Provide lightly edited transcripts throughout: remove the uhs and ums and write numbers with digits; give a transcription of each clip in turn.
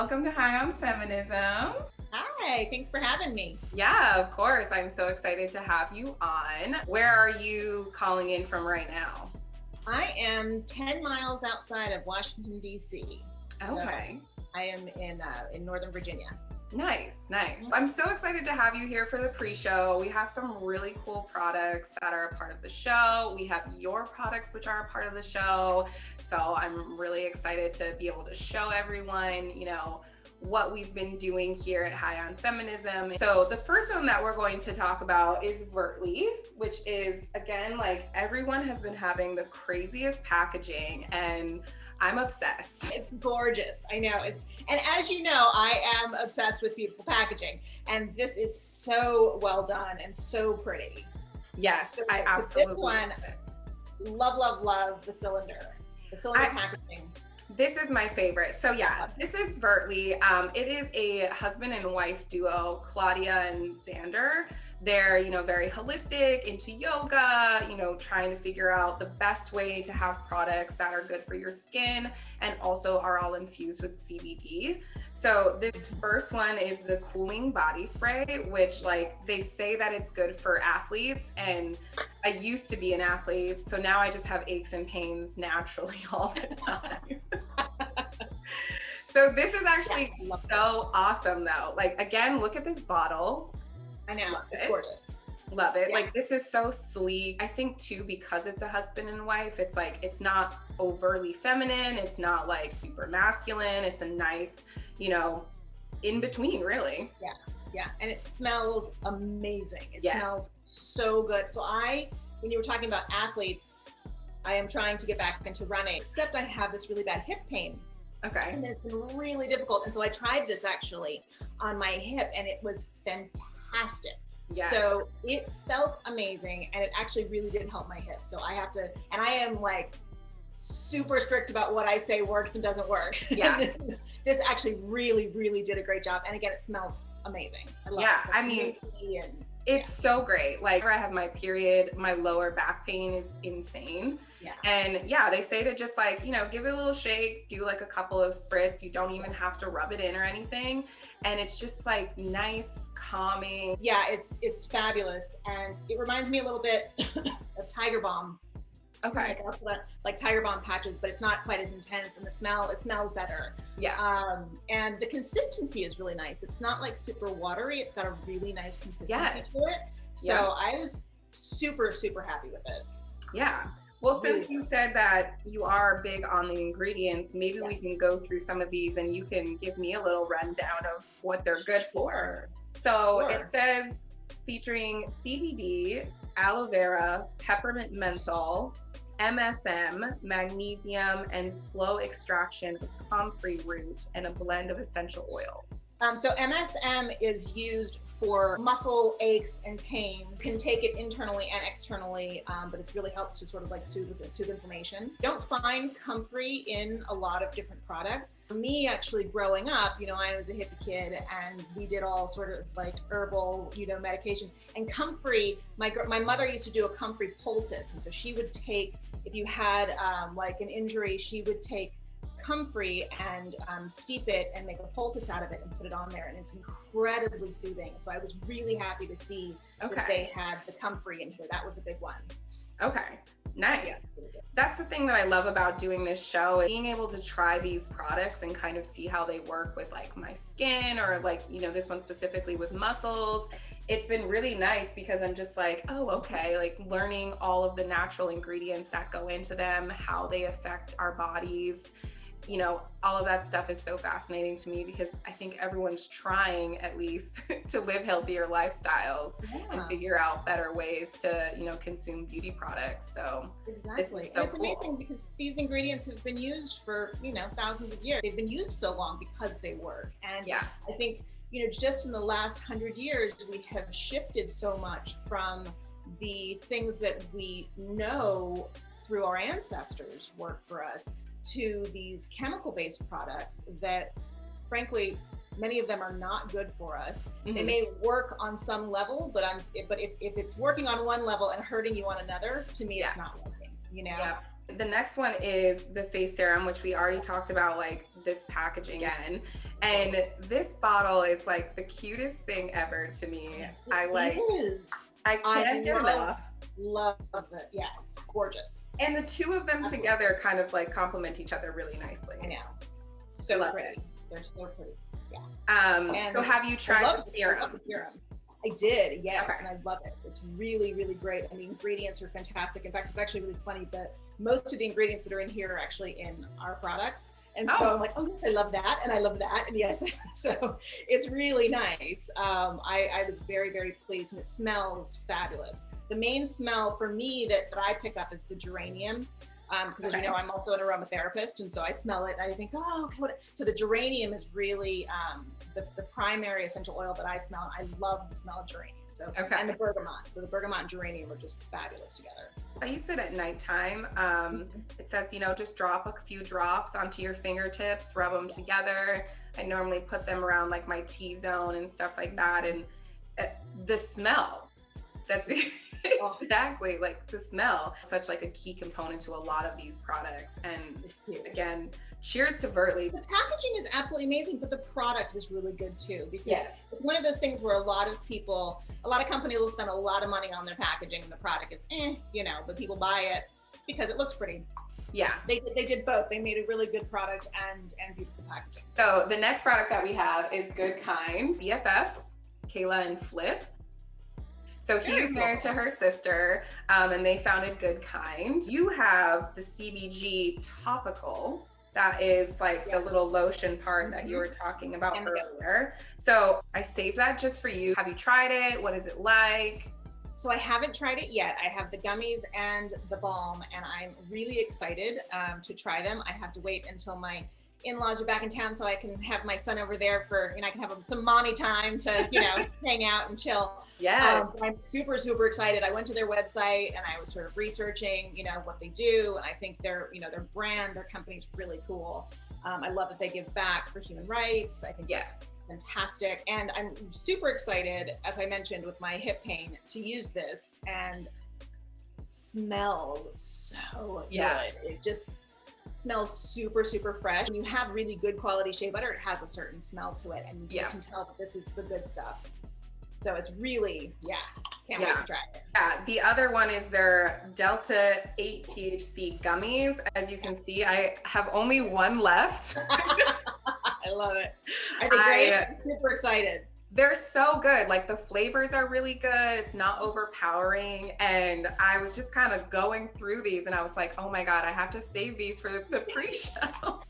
welcome to High on Feminism. Hi, thanks for having me. Yeah, of course. I'm so excited to have you on. Where are you calling in from right now? I am 10 miles outside of Washington, D.C. Okay. I am in Northern Virginia. Nice. I'm so excited to have you here for the pre-show. We have some really cool products that are a part of the show. We have your products, which are a part of the show. So I'm really excited to be able to show everyone, what we've been doing here at High on Feminism. So the first one that we're going to talk about is Vertly, which is, again, like everyone has been having the craziest packaging and I'm obsessed. It's gorgeous. I know and as you know, I am obsessed with beautiful packaging, and this is so well done and so pretty. Yes, so I absolutely love the cylinder packaging. This is my favorite. So yeah, this is Vertly. It is a husband and wife duo, Claudia and Xander. They're, very holistic, into yoga, trying to figure out the best way to have products that are good for your skin and also are all infused with CBD. So this first one is the cooling body spray, which they say that it's good for athletes. And I used to be an athlete, so now I just have aches and pains naturally all the time. So this is actually so awesome though. Again, look at this bottle. I know, it's gorgeous. Love it. Yeah. This is so sleek. I think too, because it's a husband and wife, it's it's not overly feminine. It's not super masculine. It's a nice, in between really. Yeah. And it smells amazing. It yes. smells so good. So when you were talking about athletes, I am trying to get back into running, except I have this really bad hip pain. Okay. And it's been really difficult. And so I tried this actually on my hip and it was fantastic. Yes. So it felt amazing and it actually really did help my hip. So I am super strict about what I say works and doesn't work. Yeah. this actually really did a great job. And again, it smells amazing. I love it. It's so great. I have my period, my lower back pain is insane. Yeah. And they say to just give it a little shake, do a couple of spritz. You don't even have to rub it in or anything. And it's just nice, calming. Yeah, it's fabulous. And it reminds me a little bit of Tiger Balm. Okay. Like Tiger Balm patches, but it's not quite as intense, and it smells better. Yeah. And the consistency is really nice. It's not super watery. It's got a really nice consistency to it. So I was super happy with this. Yeah. Well, since you said that you are big on the ingredients, maybe we can go through some of these and you can give me a little rundown of what they're good for. So it says featuring CBD, aloe vera, peppermint menthol, MSM, magnesium, and slow extraction of comfrey root, and a blend of essential oils. So MSM is used for muscle aches and pains. You can take it internally and externally, but it really helps to soothe inflammation. You don't find comfrey in a lot of different products. For me, actually, growing up, I was a hippie kid, and we did all sort of herbal, medication. And comfrey, my mother used to do a comfrey poultice, and so she would take, if you had an injury, she would take comfrey and steep it and make a poultice out of it and put it on there, and it's incredibly soothing. So I was really happy to see that they had the comfrey in here. That was a big one. Okay, nice. That's the thing that I love about doing this show, being able to try these products and kind of see how they work with my skin or this one specifically with muscles. It's been really nice because I'm just learning all of the natural ingredients that go into them, how they affect our bodies. All of that stuff is so fascinating to me because I think everyone's trying at least to live healthier lifestyles and figure out better ways to, consume beauty products. So exactly. This is so it's amazing because these ingredients have been used for, thousands of years. They've been used so long because they work. And I think, just in the last 100 years, we have shifted so much from the things that we know through our ancestors work for us to these chemical-based products that, frankly, many of them are not good for us. Mm-hmm. They may work on some level, but if it's working on one level and hurting you on another, to me, it's not working. The next one is the face serum, which we already talked about. this packaging again. And this bottle is like the cutest thing ever to me. I can't get enough. Love it. Yeah, it's gorgeous. And the two of them together kind of like complement each other really nicely. I know. So pretty. They're so pretty. Yeah. So have you tried the serum? I did, yes, Okay. and I love it. It's really, really great, and the ingredients are fantastic. In fact, it's actually really funny that most of the ingredients that are in here are actually in our products. And so I'm like, oh yes, I love that, and I love that, and yes, so it's really nice. I was very, very pleased, and it smells fabulous. The main smell for me that I pick up is the geranium. Because as you know, I'm also an aromatherapist, and so I smell it and I think, oh, okay. So the geranium is really the primary essential oil that I smell. I love the smell of geranium. So and the bergamot. So the bergamot and geranium are just fabulous together. I use it at nighttime. It says, just drop a few drops onto your fingertips, rub them together. I normally put them around like my T-zone and stuff like that. And the smell, that's exactly like the smell, such like a key component to a lot of these products. And again, cheers to Vertly. The packaging is absolutely amazing, but the product is really good too, because it's one of those things where a lot of companies will spend a lot of money on their packaging and the product is but people buy it because it looks pretty. Yeah, they did both. They made a really good product and beautiful packaging. So the next product that we have is Goodekind, BFFs, Kayla and Flip. So he's married to her sister, and they founded Goodekind. You have the CBG Topical. That is like the little lotion part that you were talking about earlier. So I saved that just for you. Have you tried it? What is it like? So I haven't tried it yet. I have the gummies and the balm, and I'm really excited to try them. I have to wait until my in-laws are back in town so I can have my son over there for, I can have some mommy time to, hang out and chill. Yeah. I'm super, super excited. I went to their website and I was sort of researching, what they do. And I think their brand, their company's really cool. I love that they give back for human rights. I think that's fantastic. And I'm super excited, as I mentioned, with my hip pain to use this, and it smells so good. It just smells super, super fresh. When you have really good quality shea butter, it has a certain smell to it, and you can tell that this is the good stuff. So it's really, can't wait to try it. Yeah, the other one is their Delta 8 THC Gummies. As you can see, I have only one left. I love it. Are they great? I'm super excited. They're so good. Like the flavors are really good. It's not overpowering. And I was just kind of going through these and I was like, oh my God, I have to save these for the pre-show.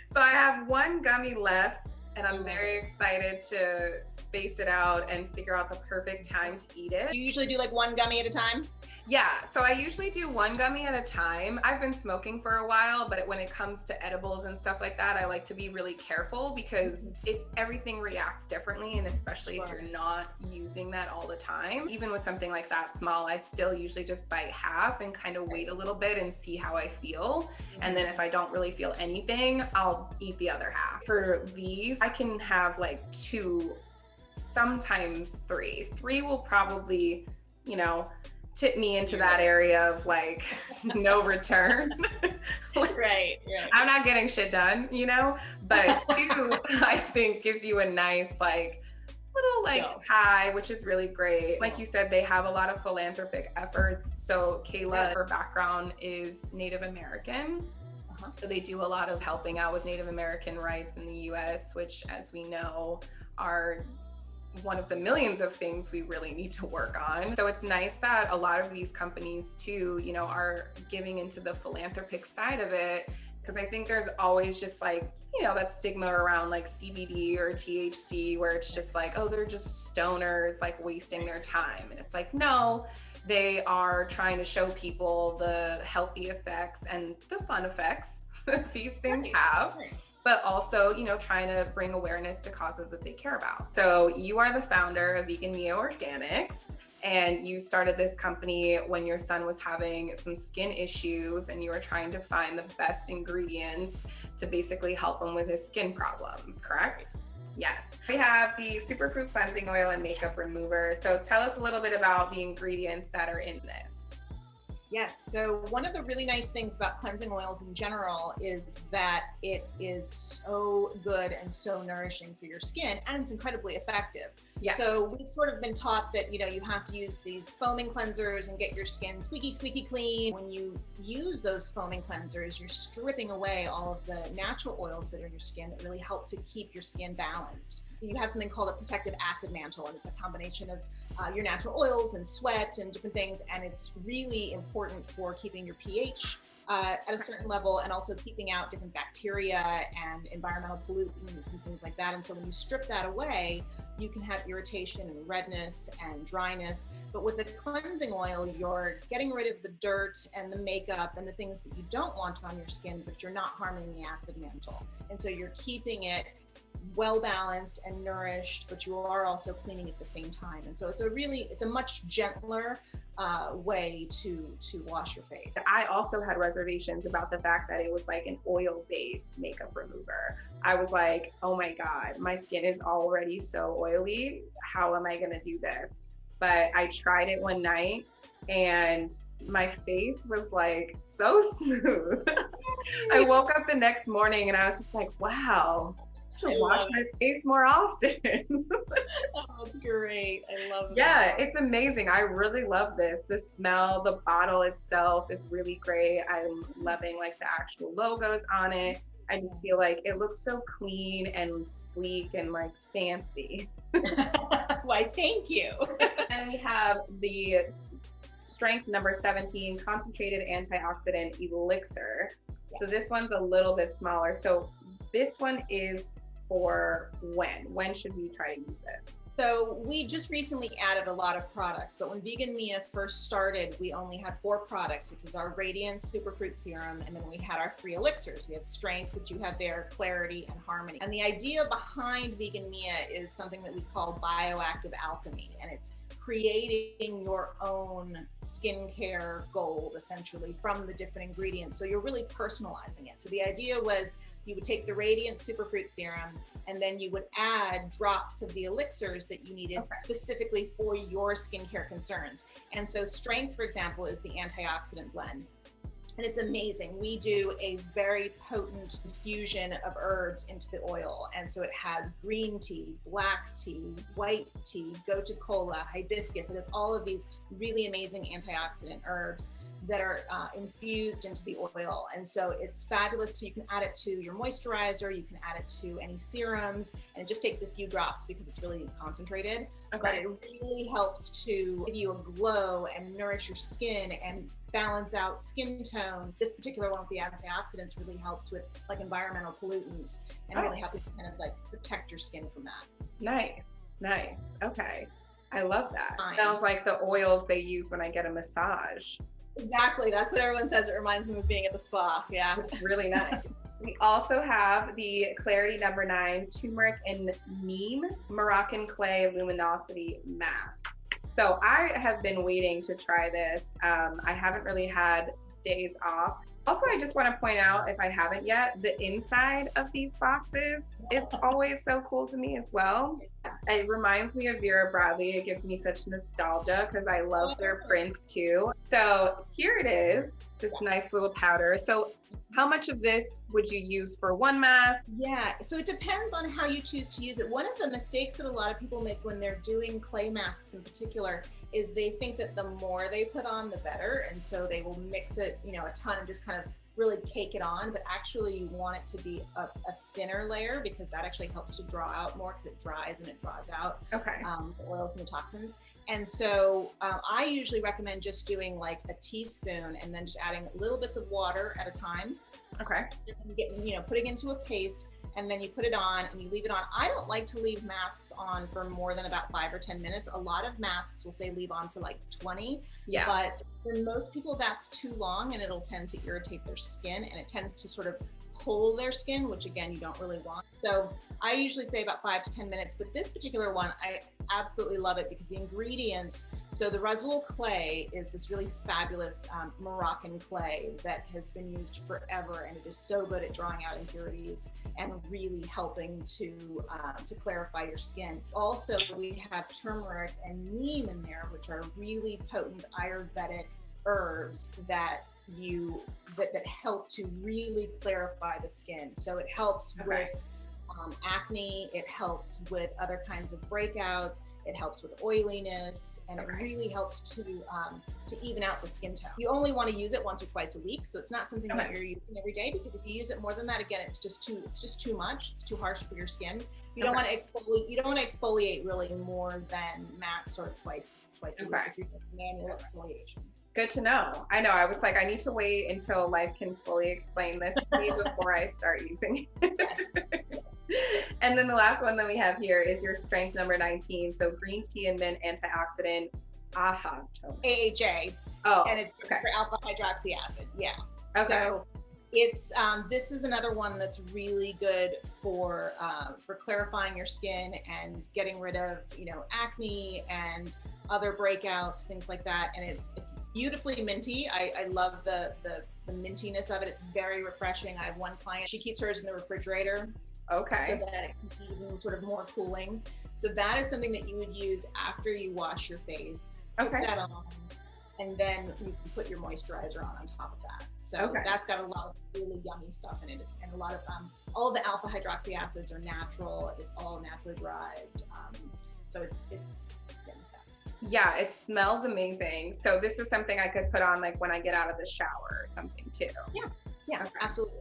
So I have one gummy left and I'm very excited to space it out and figure out the perfect time to eat it. You usually do like one gummy at a time? Yeah, so I usually do one gummy at a time. I've been smoking for a while, but when it comes to edibles and stuff like that, I like to be really careful because everything reacts differently, and especially if you're not using that all the time. Even with something like that small, I still usually just bite half and kind of wait a little bit and see how I feel. And then if I don't really feel anything, I'll eat the other half. For these, I can have like 2, sometimes 3. 3 will probably, tip me into that area of like no return. Right. I'm not getting shit done, but 2 I think gives you a nice little high, which is really great. Like you said, they have a lot of philanthropic efforts. So Kayla, her background is Native American. So they do a lot of helping out with Native American rights in the US, which, as we know, are one of the millions of things we really need to work on. So it's nice that a lot of these companies too, are giving into the philanthropic side of it, because I think there's always just that stigma around CBD or THC, where it's just oh, they're just stoners wasting their time. And it's no, they are trying to show people the healthy effects and the fun effects that these things have. But also, trying to bring awareness to causes that they care about. So you are the founder of Vegan Neo Organics, and you started this company when your son was having some skin issues and you were trying to find the best ingredients to basically help him with his skin problems, correct? Yes. We have the Superfood Cleansing Oil and Makeup Remover. So tell us a little bit about the ingredients that are in this. Yes. So one of the really nice things about cleansing oils in general is that it is so good and so nourishing for your skin, and it's incredibly effective. Yeah. So we've sort of been taught that, you have to use these foaming cleansers and get your skin squeaky clean. When you use those foaming cleansers, you're stripping away all of the natural oils that are in your skin that really help to keep your skin balanced. You have something called a protective acid mantle, and it's a combination of your natural oils and sweat and different things. And it's really important for keeping your pH at a certain level, and also keeping out different bacteria and environmental pollutants and things like that. And so when you strip that away, you can have irritation and redness and dryness. But with a cleansing oil, you're getting rid of the dirt and the makeup and the things that you don't want on your skin, but you're not harming the acid mantle. And so you're keeping it well balanced and nourished, but you are also cleaning at the same time. And so it's a much gentler way to wash your face. I also had reservations about the fact that it was like an oil-based makeup remover. I was like, oh my God, my skin is already so oily. How am I gonna do this? But I tried it one night and my face was like so smooth. I woke up the next morning and I was just like, wow, I should wash my face more often. Oh, that's great. I love it. Yeah, it's amazing. I really love this. The smell, the bottle itself is really great. I'm loving like the actual logos on it. I just feel like it looks so clean and sleek and like fancy. Why, thank you. And we have the strength number 17 concentrated antioxidant elixir. Yes. So this one's a little bit smaller. So this one is for when should we try to use this? So we just recently added a lot of products, but when Vegan Mia first started, we only had 4 products, which was our Radiance Superfruit Serum, and then we had our 3 elixirs. We have Strength, which you have there, Clarity, and Harmony. And the idea behind Vegan Mia is something that we call bioactive alchemy, and it's creating your own skincare gold, essentially, from the different ingredients. So you're really personalizing it. So the idea was you would take the Radiant Superfruit Serum, and then you would add drops of the elixirs that you needed specifically for your skincare concerns. And so Strength, for example, is the antioxidant blend. And it's amazing. We do a very potent infusion of herbs into the oil. And so it has green tea, black tea, white tea, gotu kola, hibiscus. It has all of these really amazing antioxidant herbs that are infused into the oil. And so it's fabulous. So you can add it to your moisturizer, you can add it to any serums, and it just takes a few drops because it's really concentrated. Okay. But it really helps to give you a glow and nourish your skin and balance out skin tone. This particular one with the antioxidants really helps with like environmental pollutants and really help you kind of like protect your skin from that. Nice. Okay. I love that. Sounds like the oils they use when I get a massage. Exactly. That's what everyone says. It reminds them of being at the spa. Yeah. It's really nice. We also have the Clarity number 9 Turmeric and Neem Moroccan Clay Luminosity Mask. So I have been waiting to try this. I haven't really had days off. Also, I just want to point out, if I haven't yet, the inside of these boxes is always so cool to me as well. It reminds me of Vera Bradley. It gives me such nostalgia because I love their prints too. So here it is, this nice little powder. So how much of this would you use for one mask? Yeah, so it depends on how you choose to use it. One of the mistakes that a lot of people make when they're doing clay masks in particular is they think that the more they put on, the better. And so they will mix it, a ton and just kind of really cake it on, but actually you want it to be a thinner layer because that actually helps to draw out more because it dries and it draws out the oils and the toxins. And so I usually recommend just doing like a teaspoon and then just adding little bits of water at a time. Okay. And putting into a paste, and then you put it on and you leave it on. I don't like to leave masks on for more than about 5 or 10 minutes. A lot of masks will say leave on for like 20, but for most people that's too long and it'll tend to irritate their skin and it tends to sort of pull their skin, which again, you don't really want. So I usually say about 5 to 10 minutes, but this particular one, I absolutely love it because the ingredients, so the Rasoul clay is this really fabulous Moroccan clay that has been used forever, and it is so good at drawing out impurities and really helping to clarify your skin. Also, we have turmeric and neem in there, which are really potent Ayurvedic herbs that that help to really clarify the skin. So it helps with acne, it helps with other kinds of breakouts, it helps with oiliness, and it really helps to even out the skin tone. You only want to use it once or twice a week, so it's not something that you're using every day, because if you use it more than that, again, it's just too much. It's too harsh for your skin. You don't want to exfoliate. You don't want to exfoliate really more than max sort of twice a week if you're doing manual exfoliation. Good to know. I know. I was like, I need to wait until Life can fully explain this to me before I start using it. Yes. And then the last one that we have here is your strength number 19. So green tea and mint antioxidant AHA. AHA. Oh, and it's for alpha hydroxy acid. Yeah. Okay. So it's this is another one that's really good for clarifying your skin and getting rid of, you know, acne and other breakouts, things like that. And it's beautifully minty. I love the mintiness of it. It's very refreshing. I have one client, she keeps hers in the refrigerator. Okay. So that it can be even sort of more cooling. So that is something that you would use after you wash your face. Put that on, and then you can put your moisturizer on top of that. So that's got a lot of really yummy stuff in it. And a lot of all of the alpha hydroxy acids are natural. It's all naturally derived. So it's yummy stuff. Yeah, it smells amazing. So this is something I could put on like when I get out of the shower or something too. Yeah, absolutely.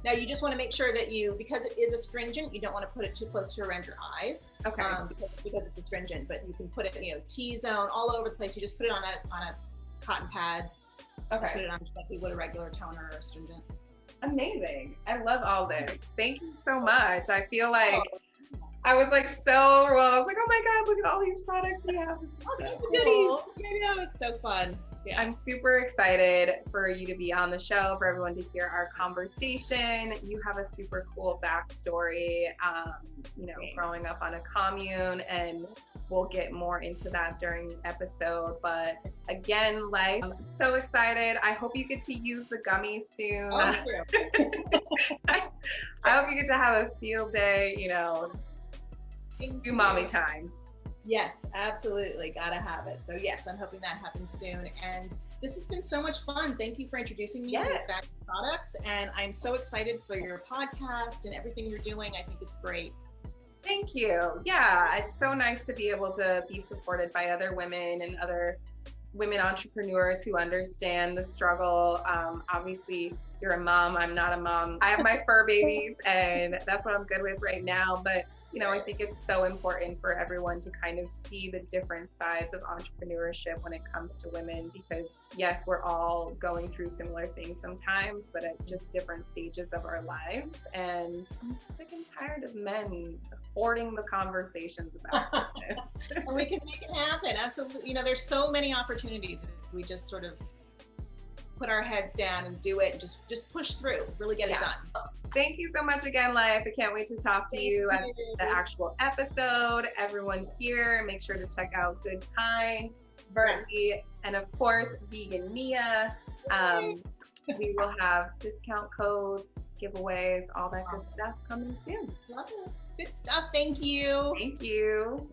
Now you just want to make sure that because it is astringent, you don't want to put it too close to around your eyes. Because it's astringent, but you can put it, you know, T-zone all over the place. You just put it on a cotton pad. Put it on just like you would a regular toner or astringent. Amazing. I love all this. Thank you so much. I feel like I was like so overwhelmed. I was like, oh my God, look at all these products we have. This is so cool. I know, it's so fun. Yeah. I'm super excited for you to be on the show, for everyone to hear our conversation. You have a super cool backstory, you know, growing up on a commune, and we'll get more into that during the episode. But again, Life, I'm so excited. I hope you get to use the gummies soon. I hope you get to have a field day, you know, do mommy time. Yes, absolutely. Gotta have it. So yes, I'm hoping that happens soon. And this has been so much fun. Thank you for introducing me to these fabulous products. And I'm so excited for your podcast and everything you're doing. I think it's great. Thank you. Yeah, it's so nice to be able to be supported by other women and other women entrepreneurs who understand the struggle. Obviously, you're a mom. I'm not a mom. I have my fur babies, and that's what I'm good with right now. But you know, I think it's so important for everyone to kind of see the different sides of entrepreneurship when it comes to women, because yes, we're all going through similar things sometimes, but at just different stages of our lives. And I'm sick and tired of men hoarding the conversations about business. And we can make it happen. Absolutely. You know, there's so many opportunities if we just sort of put our heads down and do it and just push through, really get it done. Thank you so much again, Life. I can't wait to talk to you at the actual episode. Everyone here, make sure to check out Goodekind, Vertly, and of course, Vegan Mia. We will have discount codes, giveaways, all that good stuff coming soon. Love it. Good stuff. Thank you. Thank you.